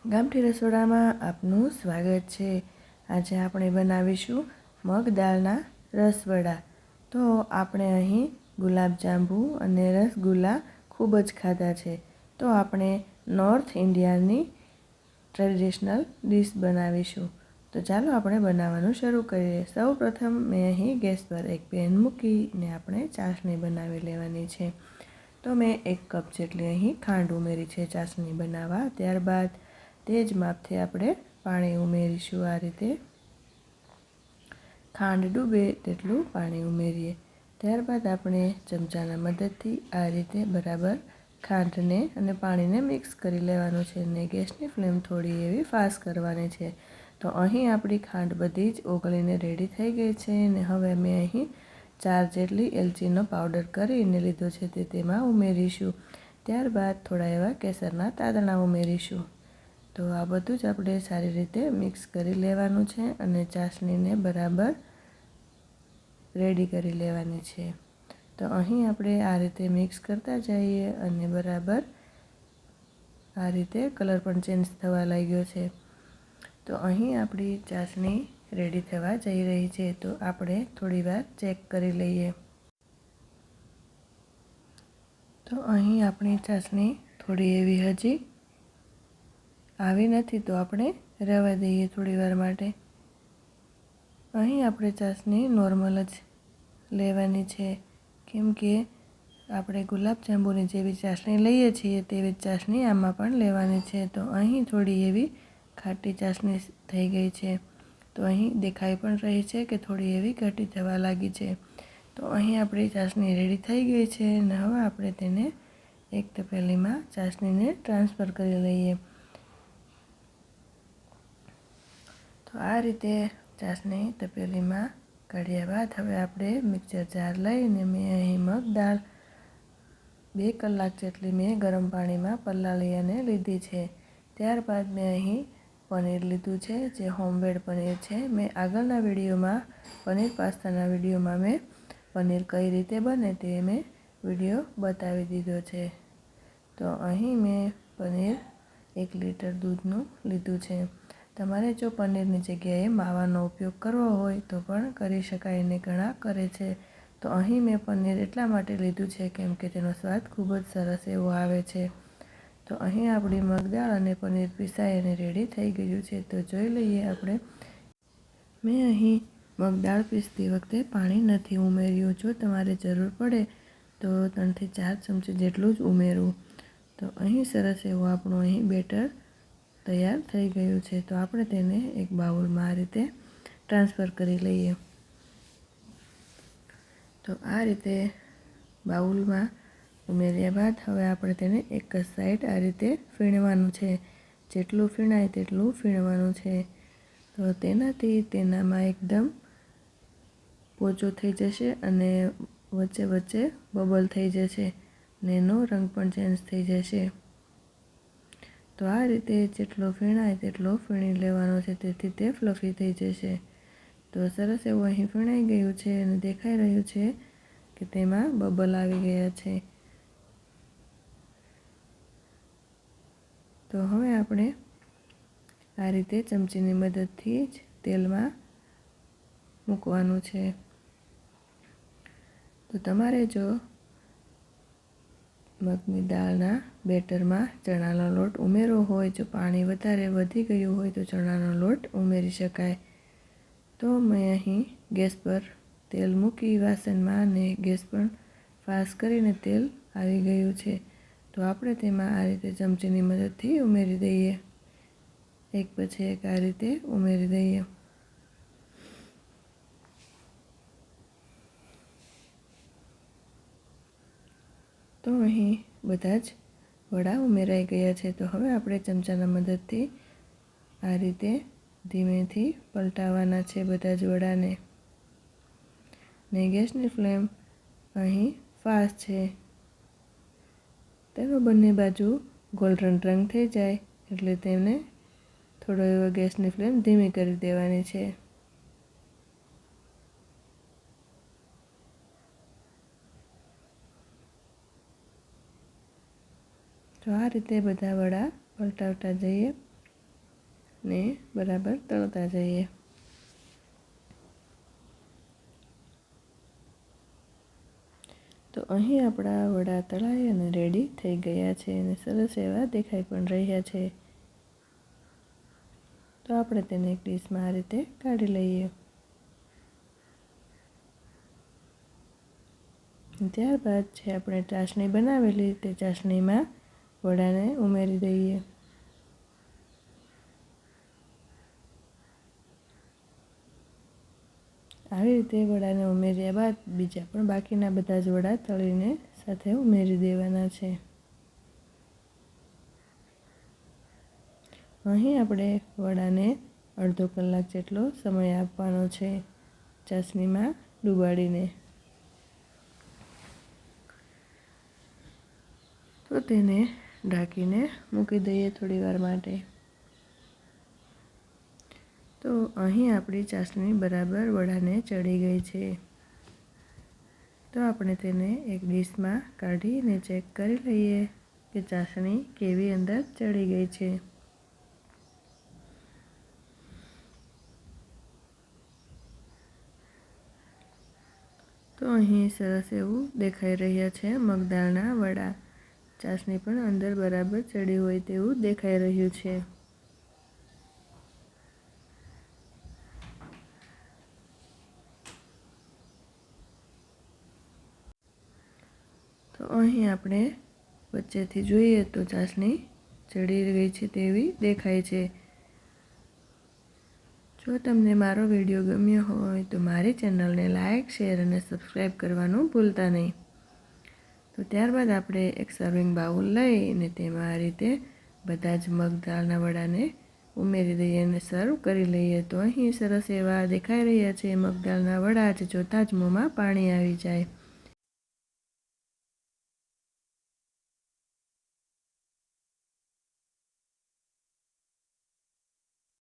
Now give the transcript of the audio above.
ગામઠી રસોડામાં આપનું સ્વાગત છે। આજે આપણે બનાવીશું મગ દાળના રસવડા। તો આપણે અહીં ગુલાબજાંબુ અને રસગુલ્લા ખૂબ જ ખાધા છે, તો આપણે નોર્થ ઇન્ડિયાની ટ્રેડિશનલ ડીશ બનાવીશું। તો ચાલો આપણે બનાવવાનું શરૂ કરીએ। સૌપ્રથમ મેં અહીં ગેસ પર એક પેન મૂકીને આપણે ચાસણી બનાવી લેવાની છે। તો મેં 1 કપ જેટલી અહીં ખાંડ ઉમેરી છે ચાસણી બનાવવા। ત્યારબાદ તે જ માપથી આપણે પાણી ઉમેરીશું। આ રીતે ખાંડ ડૂબે તેટલું પાણી ઉમેરીએ। ત્યારબાદ આપણે ચમચાના મદદથી આ રીતે બરાબર ખાંડને અને પાણીને મિક્સ કરી લેવાનું છે અને ગેસની ફ્લેમ થોડી એવી ફાસ્ટ કરવાની છે। તો અહીં આપણી ખાંડ બધી જ ઓગળીને રેડી થઈ ગઈ છે અને હવે મેં અહીં 4 જેટલી એલચીનો પાવડર કરીને લીધો છે તે તેમાં ઉમેરીશું। ત્યારબાદ થોડા એવા કેસરના તાંતણા ઉમેરીશું। તો આ બધું જ આપણે સારી રીતે મિક્સ કરી લેવાનું છે અને ચાસણીને બરાબર રેડી કરી લેવાની છે। તો અહીં આપણે આ રીતે મિક્સ કરતા જઈએ અને બરાબર આ રીતે કલર પણ ચેન્જ થવા લાગ્યો છે। તો અહીં આપણી ચાસણી રેડી થવા જઈ રહી છે, તો આપણે થોડીવાર ચેક કરી લઈએ। તો અહીં આપણી ચાસણી થોડી એવી હજી આવી નથી, તો આપણે રહેવા દઈએ થોડીવાર માટે। અહીં આપણે ચાસણી નોર્મલ જ લેવાની છે, કેમ કે આપણે ગુલાબજાંબુની જેવી ચાસણી લઈએ છીએ તેવી જ ચાસણી આમાં પણ લેવાની છે। તો અહીં થોડી એવી ખાટી ચાસણી થઈ ગઈ છે, તો અહીં દેખાઈ પણ રહી છે કે થોડી એવી ઘટી થવા લાગી છે। તો અહીં આપણી ચાસણી રેડી થઈ ગઈ છે અને હવે આપણે તેને એક તપેલીમાં ચાસણીને ટ્રાન્સફર કરી લઈએ। તો આ રીતે ચાસણી તપેલીમાં કાઢ્યા બાદ હવે આપણે મિક્સર જાર લઈને મેં અહીં મગ દાળ 2 કલાક જેટલી મેં ગરમ પાણીમાં પલાળી અને લીધી છે। ત્યારબાદ મેં અહીં પનીર લીધું છે, જે હોમમેડ પનીર છે। મેં આગળના વિડીયોમાં પનીર પાસ્તાના વિડીયોમાં મેં પનીર કઈ રીતે બને તે મેં વિડીયો બતાવી દીધો છે। તો અહીં મેં પનીર 1 લીટર દૂધનું લીધું છે। તમારે જો પનીરની જગ્યાએ માવાનો ઉપયોગ કરવો હોય તો પણ કરી શકાય ને ઘણા કરે છે। તો અહીં મેં પનીર એટલા માટે લીધું છે કેમ કે તેનો સ્વાદ ખૂબ જ સરસ એવો આવે છે। તો અહીં આપણી મગદાળ અને પનીર પીસાઈ અને રેડી થઈ ગયું છે। તો જોઈ લઈએ આપણે। મેં અહીં મગદાળ પીસતી વખતે પાણી નથી ઉમેર્યું। જો તમારે જરૂર પડે તો 3 થી 4 ચમચી જેટલું જ ઉમેરવું। તો અહીં સરસ એવું આપણું અહીં બેટર તૈયાર થઈ ગયું છે। તો આપણે તેને એક બાઉલમાં આ રીતે ટ્રાન્સફર કરી લઈએ। તો આ રીતે બાઉલમાં ઉમેર્યા બાદ હવે આપણે તેને એક જ સાઈડ આ રીતે ફીણવાનું છે। જેટલું ફીણાય તેટલું ફીણવાનું છે। તો તેનાથી તેનામાં એકદમ પોચું થઈ જશે અને વચ્ચે વચ્ચે બબલ થઈ જશે ને એનો રંગ પણ ચેન્જ થઈ જશે। તો આ રીતે જેટલો ફીણાય તેટલો ફીણી લેવાનો છે, તેથી તે ફ્લફી થઈ જશે। તો સરસ એવું અહીં ફીણાઈ ગયું છે અને દેખાઈ રહ્યું છે કે તેમાં બબલ આવી ગયા છે। તો હવે આપણે આ રીતે ચમચીની મદદથી જ તેલમાં મૂકવાનું છે। તો તમારે જો મગની દાળના બેટરમાં ચણાનો લોટ ઉમેરવો હોય, જો પાણી વધારે વધી ગયું હોય તો ચણાનો લોટ ઉમેરી શકાય। તો મેં અહીં ગેસ પર તેલ મૂકી વાસણમાં અને ગેસ પણ ફાસ્ટ કરીને તેલ આવી ગયું છે। તો આપણે તેમાં આ રીતે ચમચીની મદદથી ઉમેરી દઈએ, એક પછી એક આ રીતે ઉમેરી દઈએ। તો અહીં બધા જ વડા ઉમેરાઈ ગયા છે। તો હવે આપણે ચમચાના મદદથી આ રીતે ધીમેથી પલટાવવાના છે બધા જ વડાને ને ગેસની ફ્લેમ અહીં ફાસ્ટ છે। તેનો બંને બાજુ ગોલ્ડન રંગ થઈ જાય એટલે તેને થોડો એવો ગેસની ફ્લેમ ધીમી કરી દેવાની છે। તો આ રીતે બધા વડા પલટાવતા જઈએ। ને બરાબર તળતા જઈએ. તો અહીં આપણા વડા તળાઈ અને રેડી થઈ ગયા છે અને સરસ એવા દેખાઈ પણ રહ્યા છે. તો આપણે તેને એક ડીશમાં આ રીતે કાઢી લઈએ. ત્યારબાદ જે આપણે ચાસણી બનાવેલી તે ચાસણીમાં વડાને ઉમેરી દઈએ. આવી રીતે વડાને ઉમેર્યા બાદ બીજા પણ બાકીના બધા જ વડા તળીને સાથે ઉમેરી દેવાના છે. અહીં આપણે વડાને અડધો કલાક જેટલો સમય આપવાનો છે ચાસણીમાં ડુબાડીને. તો તેને ઢાંકીને મૂકી દઈએ થોડીવાર માટે. તો અહીં આપણી ચાસણી બરાબર વડાને ચડી ગઈ છે. તો આપણે તેને એક ડીશમાં કાઢીને ચેક કરી લઈએ કે ચાસણી કેવી અંદર ચડી ગઈ છે. તો અહીં સરસ એવું દેખાઈ રહ્યા છે મગદાળના વડા. ચાસણી પણ અંદર બરાબર ચડી હોય તેવું દેખાઈ રહ્યું છે. તો અહીં આપણે વચ્ચેથી જોઈએ તો ચાસણી ચડી ગઈ છે તેવી દેખાય છે. જો તમને મારો વિડીયો ગમ્યો હોય તો મારી ચેનલને લાઇક, શેર અને સબસ્ક્રાઈબ કરવાનું ભૂલતા નહીં. તો ત્યારબાદ આપણે એક સર્વિંગ બાઉલ લઈને તેમાં આ રીતે બધા જ મગદાળના વડાને ઉમેરી દઈએ અને સર્વ કરી લઈએ. તો અહીં સરસ એવા દેખાઈ રહ્યા છે મગદાળના વડા, જે જોતાં જ મોંમાં પાણી આવી જાય.